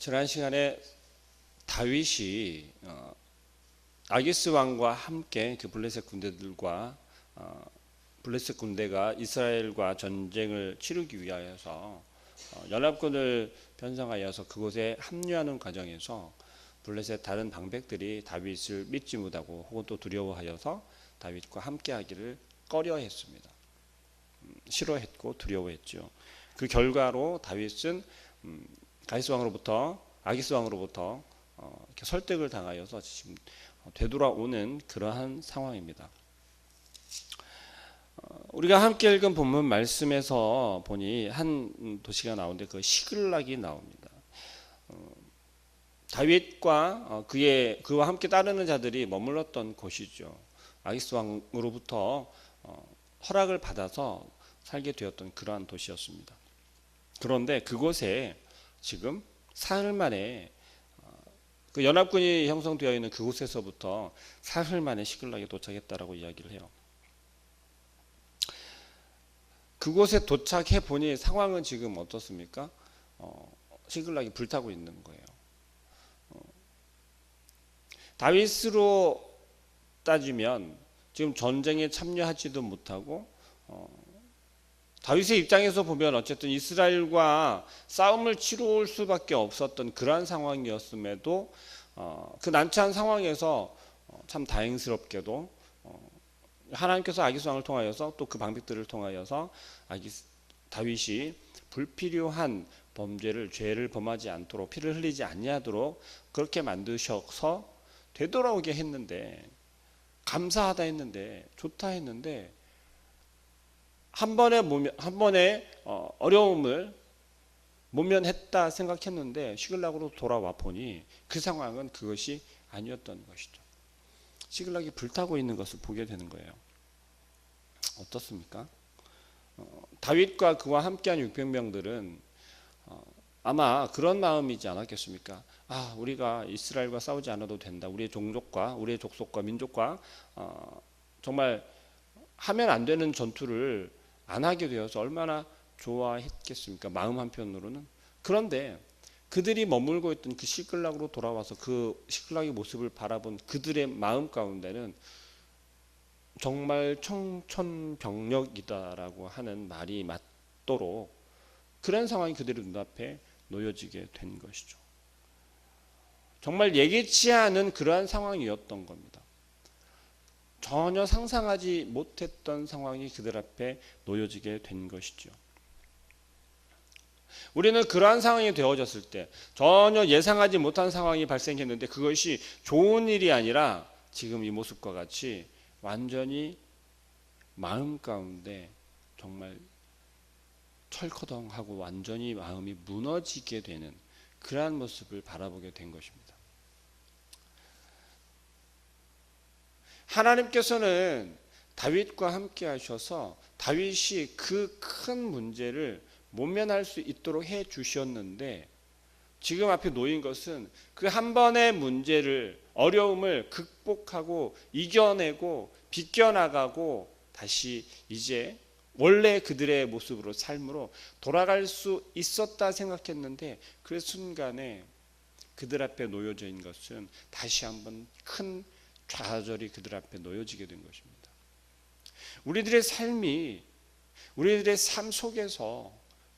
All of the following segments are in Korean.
지난 시간에 다윗이 아기스 왕과 함께 그 블레셋 군대들과 블레셋 군대가 이스라엘과 전쟁을 치르기 위하여서 연합군을 편성하여서 그곳에 합류하는 과정에서 블레셋 다른 방백들이 다윗을 믿지 못하고 혹은 또 두려워하여서 다윗과 함께하기를 꺼려했습니다. 싫어했고 두려워했죠. 그 결과로 다윗은 아기스 왕으로부터 이렇게 설득을 당하여서 지금 되돌아오는 그러한 상황입니다. 우리가 함께 읽은 본문 말씀에서 보니 한 도시가 나오는데 그 시글락이 나옵니다. 다윗과 그와 함께 따르는 자들이 머물렀던 곳이죠. 아기스 왕으로부터 허락을 받아서 살게 되었던 그러한 도시였습니다. 그런데 그곳에 지금 사흘 만에 그 연합군이 형성되어 있는 그곳에서부터 사흘 만에 시글락에 도착했다라고 이야기를 해요. 그곳에 도착해 보니 상황은 지금 어떻습니까? 시글락이 불타고 있는 거예요. 다윗으로 따지면 지금 전쟁에 참여하지도 못하고 다윗의 입장에서 보면 어쨌든 이스라엘과 싸움을 치러올 수밖에 없었던 그러한 상황이었음에도 그 난처한 상황에서 참 다행스럽게도 하나님께서 아기스 왕을 통하여서 또 그 방백들을 통하여서 다윗이 불필요한 죄를 범하지 않도록 피를 흘리지 아니하도록 그렇게 만드셔서 되돌아오게 했는데 감사하다 했는데 좋다 했는데 한 번에 어려움을 모면했다 생각했는데 시글락으로 돌아와 보니 그 상황은 그것이 아니었던 것이죠. 시글락이 불타고 있는 것을 보게 되는 거예요. 어떻습니까? 다윗과 그와 함께한 600명들은 아마 그런 마음이지 않았겠습니까? 우리가 이스라엘과 싸우지 않아도 된다. 우리의 종족과 우리의 족속과 민족과 정말 하면 안 되는 전투를 안 하게 되어서 얼마나 좋아했겠습니까? 마음 한편으로는. 그런데 그들이 머물고 있던 그 시글락으로 돌아와서 그 시글락의 모습을 바라본 그들의 마음 가운데는 정말 청천벽력이다라고 하는 말이 맞도록 그런 상황이 그들의 눈앞에 놓여지게 된 것이죠. 정말 예기치 않은 그러한 상황이었던 겁니다. 전혀 상상하지 못했던 상황이 그들 앞에 놓여지게 된 것이죠. 우리는 그러한 상황이 되어졌을 때 전혀 예상하지 못한 상황이 발생했는데 그것이 좋은 일이 아니라 지금 이 모습과 같이 완전히 마음 가운데 정말 철커덩하고 완전히 마음이 무너지게 되는 그러한 모습을 바라보게 된 것입니다. 하나님께서는 다윗과 함께 하셔서 다윗이 그 큰 문제를 모면할 수 있도록 해 주셨는데 지금 앞에 놓인 것은 그 한 번의 문제를 어려움을 극복하고 이겨내고 비껴나가고 다시 이제 원래 그들의 모습으로 삶으로 돌아갈 수 있었다 생각했는데 그 순간에 그들 앞에 놓여져 있는 것은 다시 한번 큰 좌절이 그들 앞에 놓여지게 된 것입니다. 우리들의 삶 속에서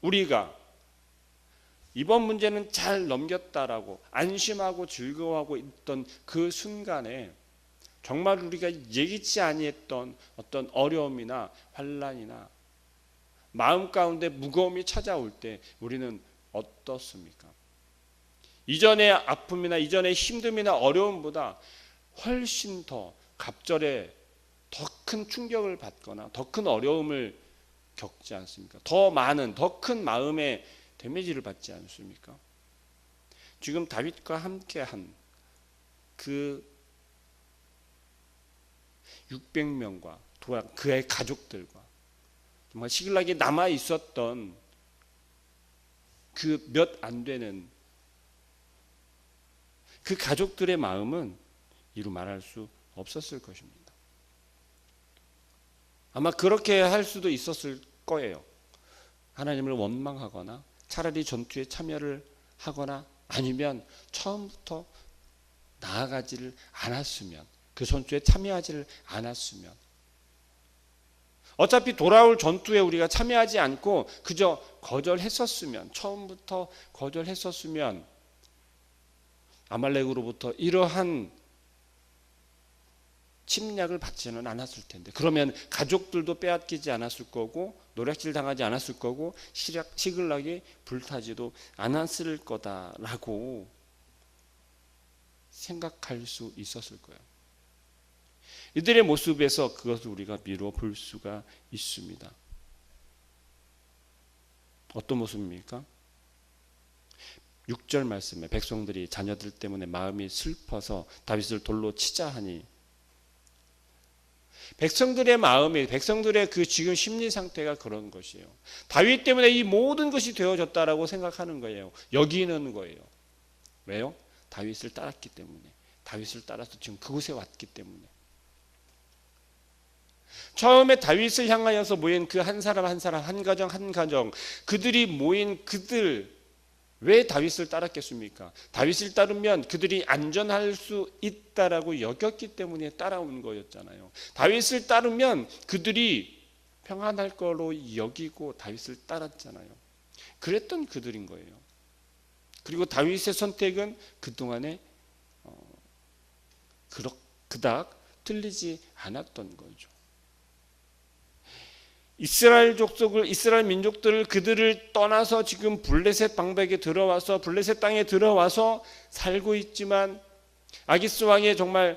우리가 이번 문제는 잘 넘겼다라고 안심하고 즐거워하고 있던 그 순간에 정말 우리가 예기치 아니했던 어떤 어려움이나 환난이나 마음 가운데 무거움이 찾아올 때 우리는 어떻습니까? 이전의 아픔이나 이전의 힘듦이나 어려움보다 훨씬 더 갑절에 더 큰 충격을 받거나 더 큰 어려움을 겪지 않습니까? 더 큰 마음의 데미지를 받지 않습니까? 지금 다윗과 함께한 그 600명과 그의 가족들과 정말 시글락에 남아 있었던 그 몇 안 되는 그 가족들의 마음은 이루 말할 수 없었을 것입니다. 아마 그렇게 할 수도 있었을 거예요. 하나님을 원망하거나 차라리 전투에 참여를 하거나 아니면 처음부터 나아가지를 않았으면, 그 전투에 참여하지를 않았으면, 어차피 돌아올 전투에 우리가 참여하지 않고 그저 거절했었으면, 처음부터 거절했었으면 아말렉으로부터 이러한 침략을 받지는 않았을 텐데, 그러면 가족들도 빼앗기지 않았을 거고, 노략질 당하지 않았을 거고, 시글락이 불타지도 않았을 거다라고 생각할 수 있었을 거예요. 이들의 모습에서 그것을 우리가 미루어 볼 수가 있습니다. 어떤 모습입니까? 6절 말씀에 백성들이 자녀들 때문에 마음이 슬퍼서 다윗을 돌로 치자 하니, 백성들의 마음이, 백성들의 그 지금 심리 상태가 그런 것이에요. 다윗 때문에 이 모든 것이 되어졌다라고 생각하는 거예요. 여기는 거예요. 왜요? 다윗을 따랐기 때문에, 다윗을 따라서 지금 그곳에 왔기 때문에. 처음에 다윗을 향하여서 모인 그 한 사람 한 사람, 한 가정 한 가정, 그들이 모인 그들, 왜 다윗을 따랐겠습니까? 다윗을 따르면 그들이 안전할 수 있다라고 여겼기 때문에 따라온 거였잖아요. 다윗을 따르면 그들이 평안할 거로 여기고 다윗을 따랐잖아요. 그랬던 그들인 거예요. 그리고 다윗의 선택은 그동안에 그닥 틀리지 않았던 거죠. 이스라엘 족속을, 이스라엘 민족들을, 그들을 떠나서 지금 블레셋 방백에 들어와서, 블레셋 땅에 들어와서 살고 있지만, 아기스 왕의 정말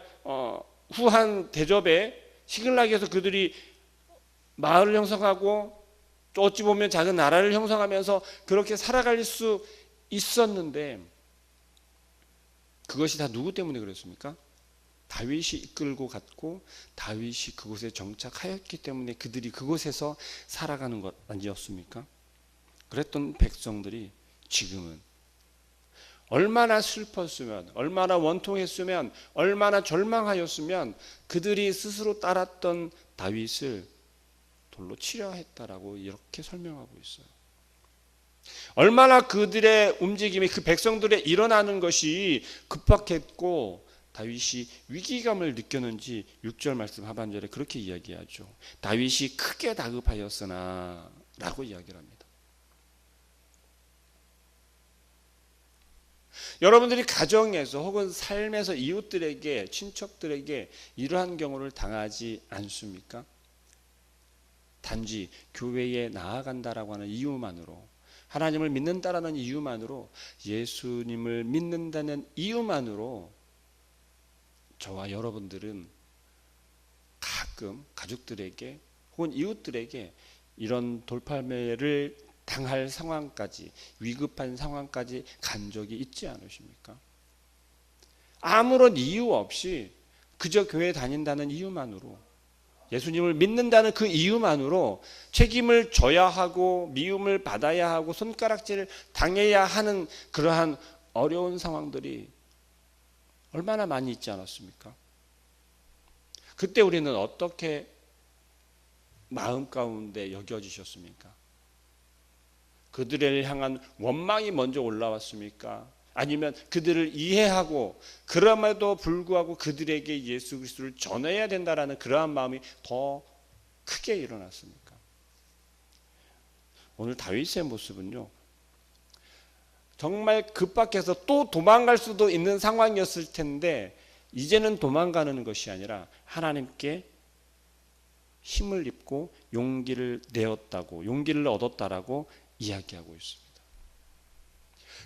후한 대접에 시글락에서 그들이 마을을 형성하고, 또 어찌 보면 작은 나라를 형성하면서 그렇게 살아갈 수 있었는데, 그것이 다 누구 때문에 그랬습니까? 다윗이 이끌고 갔고 다윗이 그곳에 정착하였기 때문에 그들이 그곳에서 살아가는 것 아니었습니까? 그랬던 백성들이 지금은 얼마나 슬펐으면, 얼마나 원통했으면, 얼마나 절망하였으면 그들이 스스로 따랐던 다윗을 돌로 치려 했다라고 이렇게 설명하고 있어요. 얼마나 그들의 움직임이, 그 백성들의 일어나는 것이 급박했고 다윗이 위기감을 느꼈는지 6절 말씀 하반절에 그렇게 이야기하죠. 다윗이 크게 다급하였으나 라고 이야기를 합니다. 여러분들이 가정에서 혹은 삶에서 이웃들에게, 친척들에게 이러한 경우를 당하지 않습니까? 단지 교회에 나아간다라고 하는 이유만으로, 하나님을 믿는다라는 이유만으로, 예수님을 믿는다는 이유만으로 저와 여러분들은 가끔 가족들에게 혹은 이웃들에게 이런 돌팔매를 당할 상황까지, 위급한 상황까지 간 적이 있지 않으십니까? 아무런 이유 없이 그저 교회 다닌다는 이유만으로, 예수님을 믿는다는 그 이유만으로 책임을 져야 하고 미움을 받아야 하고 손가락질을 당해야 하는 그러한 어려운 상황들이 얼마나 많이 있지 않았습니까? 그때 우리는 어떻게 마음 가운데 여겨지셨습니까? 그들을 향한 원망이 먼저 올라왔습니까? 아니면 그들을 이해하고 그럼에도 불구하고 그들에게 예수 그리스도를 전해야 된다라는 그러한 마음이 더 크게 일어났습니까? 오늘 다윗의 모습은요, 정말 급박해서 또 도망갈 수도 있는 상황이었을 텐데 이제는 도망가는 것이 아니라 하나님께 힘을 입고 용기를 내었다고, 용기를 얻었다라고 이야기하고 있습니다.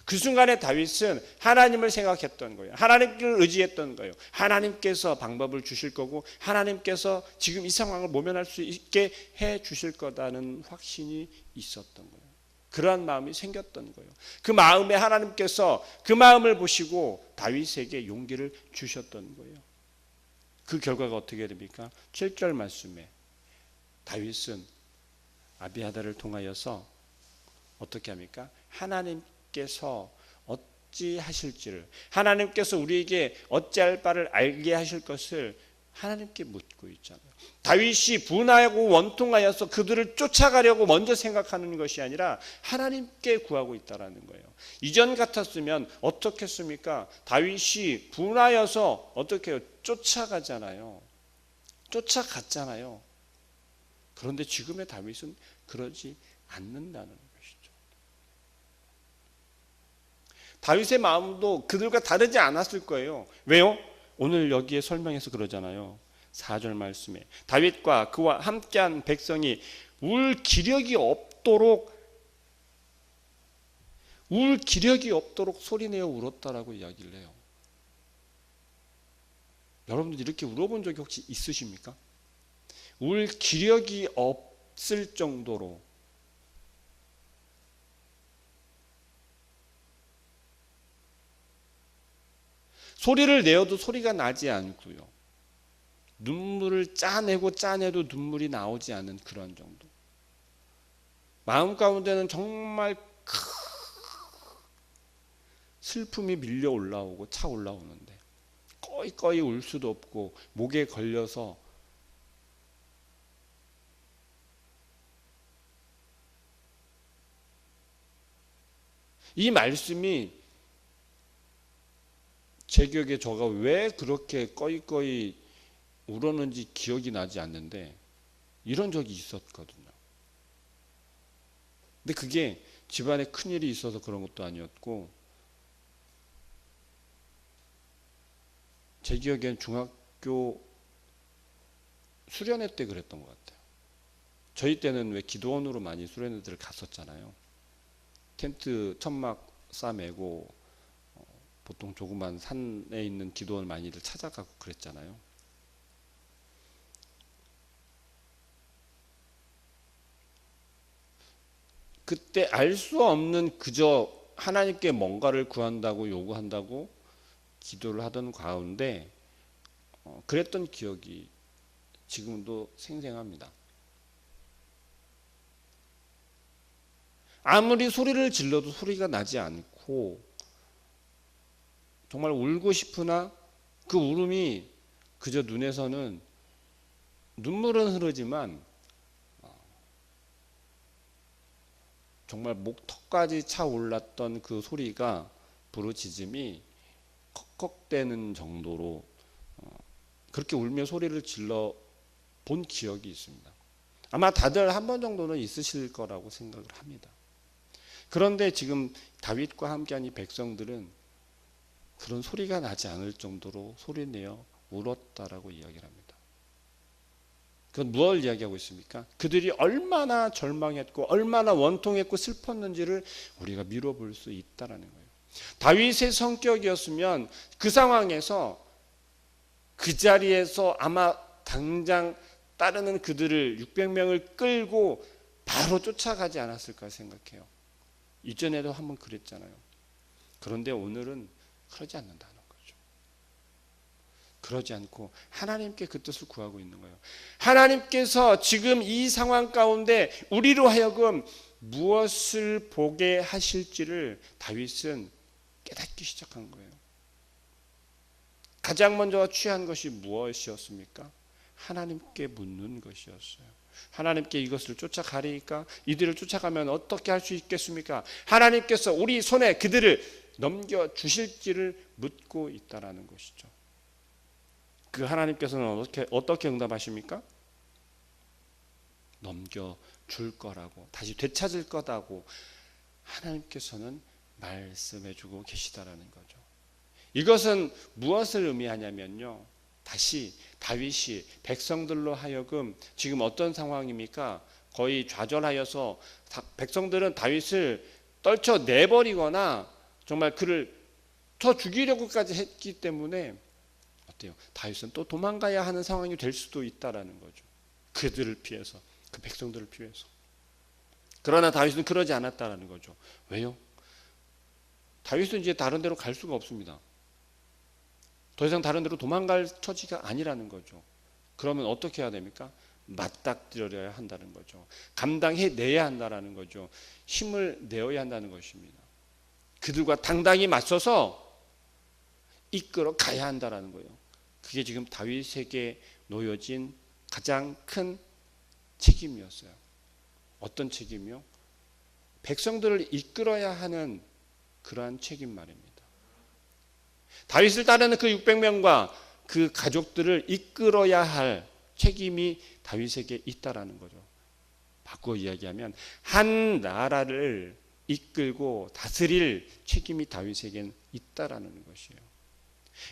그 순간에 다윗은 하나님을 생각했던 거예요. 하나님을 의지했던 거예요. 하나님께서 방법을 주실 거고 하나님께서 지금 이 상황을 모면할 수 있게 해 주실 거다는 확신이 있었던 거예요. 그러한 마음이 생겼던 거예요. 그 마음에 하나님께서 그 마음을 보시고 다윗에게 용기를 주셨던 거예요. 그 결과가 어떻게 됩니까? 7절 말씀에 다윗은 아비아달을 통하여서 어떻게 합니까? 하나님께서 어찌 하실지를, 하나님께서 우리에게 어찌할 바를 알게 하실 것을 하나님께 묻고 있잖아요. 다윗이 분하고 원통하여서 그들을 쫓아가려고 먼저 생각하는 것이 아니라 하나님께 구하고 있다라는 거예요. 이전 같았으면 어떻게 했습니까? 다윗이 분하여서 어떻게 해요? 쫓아가잖아요. 쫓아갔잖아요. 그런데 지금의 다윗은 그러지 않는다는 것이죠. 다윗의 마음도 그들과 다르지 않았을 거예요. 왜요? 오늘 여기에 설명해서 그러잖아요. 4절 말씀에 다윗과 그와 함께한 백성이 울 기력이 없도록 소리내어 울었다라고 이야기를 해요. 여러분들 이렇게 울어본 적이 혹시 있으십니까? 울 기력이 없을 정도로 소리를 내어도 소리가 나지 않고요. 눈물을 짜내도 눈물이 나오지 않는 그런 정도. 마음 가운데는 정말 큰 슬픔이 밀려 올라오고 차 올라오는데 꺼이꺼이 울 수도 없고 목에 걸려서 이 말씀이 제 기억에 저가 왜 그렇게 꺼이꺼이 울었는지 기억이 나지 않는데 이런 적이 있었거든요. 근데 그게 집안에 큰일이 있어서 그런 것도 아니었고 제 기억엔 중학교 수련회 때 그랬던 것 같아요. 저희 때는 왜 기도원으로 많이 수련회들을 갔었잖아요. 텐트 천막 싸매고 보통 조그만 산에 있는 기도원 많이들 찾아가고 그랬잖아요. 그때 알 수 없는 그저 하나님께 뭔가를 구한다고 요구한다고 기도를 하던 가운데 그랬던 기억이 지금도 생생합니다. 아무리 소리를 질러도 소리가 나지 않고 정말 울고 싶으나 그 울음이 그저 눈에서는 눈물은 흐르지만 정말 목턱까지 차올랐던 그 소리가 부르짖음이 컥컥대는 정도로 그렇게 울며 소리를 질러 본 기억이 있습니다. 아마 다들 한 번 정도는 있으실 거라고 생각을 합니다. 그런데 지금 다윗과 함께한 이 백성들은 그런 소리가 나지 않을 정도로 소리내어 울었다라고 이야기를 합니다. 그건 무엇을 이야기하고 있습니까? 그들이 얼마나 절망했고 얼마나 원통했고 슬펐는지를 우리가 미뤄볼 수 있다라는 거예요. 다윗의 성격이었으면 그 상황에서 그 자리에서 아마 당장 따르는 그들을 600명을 끌고 바로 쫓아가지 않았을까 생각해요. 이전에도 한번 그랬잖아요. 그런데 오늘은 그러지 않는다는 거죠. 그러지 않고 하나님께 그 뜻을 구하고 있는 거예요. 하나님께서 지금 이 상황 가운데 우리로 하여금 무엇을 보게 하실지를 다윗은 깨닫기 시작한 거예요. 가장 먼저 취한 것이 무엇이었습니까? 하나님께 묻는 것이었어요. 하나님께 이것을 쫓아가리까? 이들을 쫓아가면 어떻게 할 수 있겠습니까? 하나님께서 우리 손에 그들을 넘겨주실지를 묻고 있다라는 것이죠. 그 하나님께서는 어떻게 응답하십니까? 넘겨줄 거라고, 다시 되찾을 거다고 하나님께서는 말씀해주고 계시다라는 거죠. 이것은 무엇을 의미하냐면요, 다시 다윗이 백성들로 하여금 지금 어떤 상황입니까? 거의 좌절하여서 백성들은 다윗을 떨쳐내버리거나 정말 그를 쳐 죽이려고까지 했기 때문에 어때요? 다윗은 또 도망가야 하는 상황이 될 수도 있다라는 거죠. 그들을 피해서, 그 백성들을 피해서. 그러나 다윗은 그러지 않았다라는 거죠. 왜요? 다윗은 이제 다른 데로 갈 수가 없습니다. 더 이상 다른 데로 도망갈 처지가 아니라는 거죠. 그러면 어떻게 해야 됩니까? 맞닥뜨려야 한다는 거죠. 감당해내야 한다는 거죠. 힘을 내어야 한다는 것입니다. 그들과 당당히 맞서서 이끌어 가야 한다는 거예요. 그게 지금 다윗에게 놓여진 가장 큰 책임이었어요. 어떤 책임이요? 백성들을 이끌어야 하는 그러한 책임 말입니다. 다윗을 따르는 그 600명과 그 가족들을 이끌어야 할 책임이 다윗에게 있다라는 거죠. 바꾸어 이야기하면 한 나라를 이끌고 다스릴 책임이 다윗에겐 있다라는 것이에요.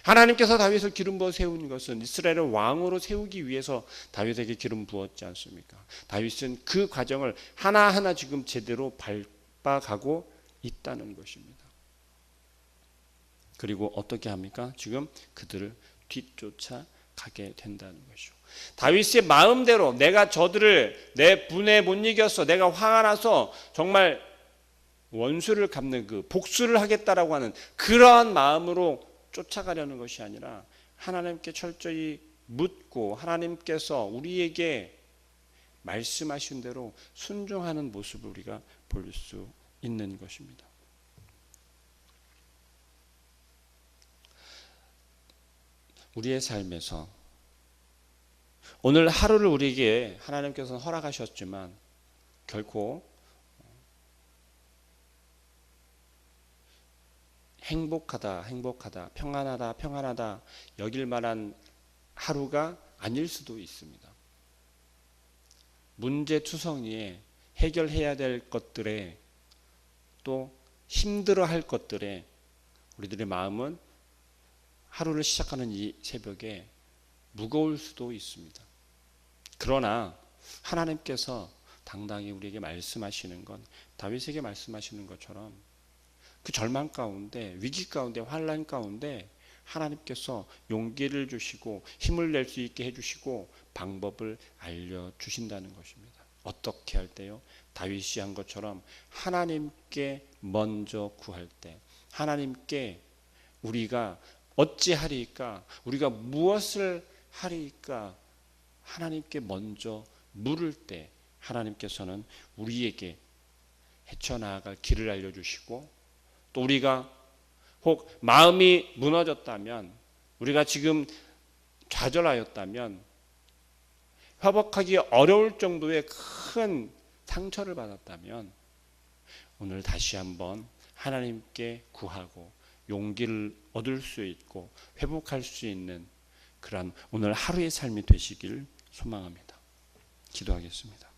하나님께서 다윗을 기름 부어 세운 것은 이스라엘을 왕으로 세우기 위해서 다윗에게 기름 부었지 않습니까? 다윗은 그 과정을 하나하나 지금 제대로 밟아가고 있다는 것입니다. 그리고 어떻게 합니까? 지금 그들을 뒤쫓아 가게 된다는 것이죠. 다윗의 마음대로 내가 저들을 내 분에 못 이겼어, 내가 화가 나서 정말 원수를 갚는 그 복수를 하겠다라고 하는 그러한 마음으로 쫓아가려는 것이 아니라 하나님께 철저히 묻고 하나님께서 우리에게 말씀하신 대로 순종하는 모습을 우리가 볼 수 있는 것입니다. 우리의 삶에서 오늘 하루를 우리에게 하나님께서는 허락하셨지만 결코 행복하다, 평안하다 여길 만한 하루가 아닐 수도 있습니다. 문제투성이에 해결해야 될 것들에 또 힘들어할 것들에 우리들의 마음은 하루를 시작하는 이 새벽에 무거울 수도 있습니다. 그러나 하나님께서 당당히 우리에게 말씀하시는 건 다윗에게 말씀하시는 것처럼 그 절망 가운데, 위기 가운데, 환난 가운데 하나님께서 용기를 주시고 힘을 낼 수 있게 해주시고 방법을 알려주신다는 것입니다. 어떻게 할 때요? 다윗이 한 것처럼 하나님께 먼저 구할 때, 하나님께 우리가 어찌하리까, 우리가 무엇을 하리까 하나님께 먼저 물을 때 하나님께서는 우리에게 헤쳐나아갈 길을 알려주시고, 또 우리가 혹 마음이 무너졌다면, 우리가 지금 좌절하였다면, 회복하기 어려울 정도의 큰 상처를 받았다면 오늘 다시 한번 하나님께 구하고 용기를 얻을 수 있고 회복할 수 있는 그런 오늘 하루의 삶이 되시길 소망합니다. 기도하겠습니다.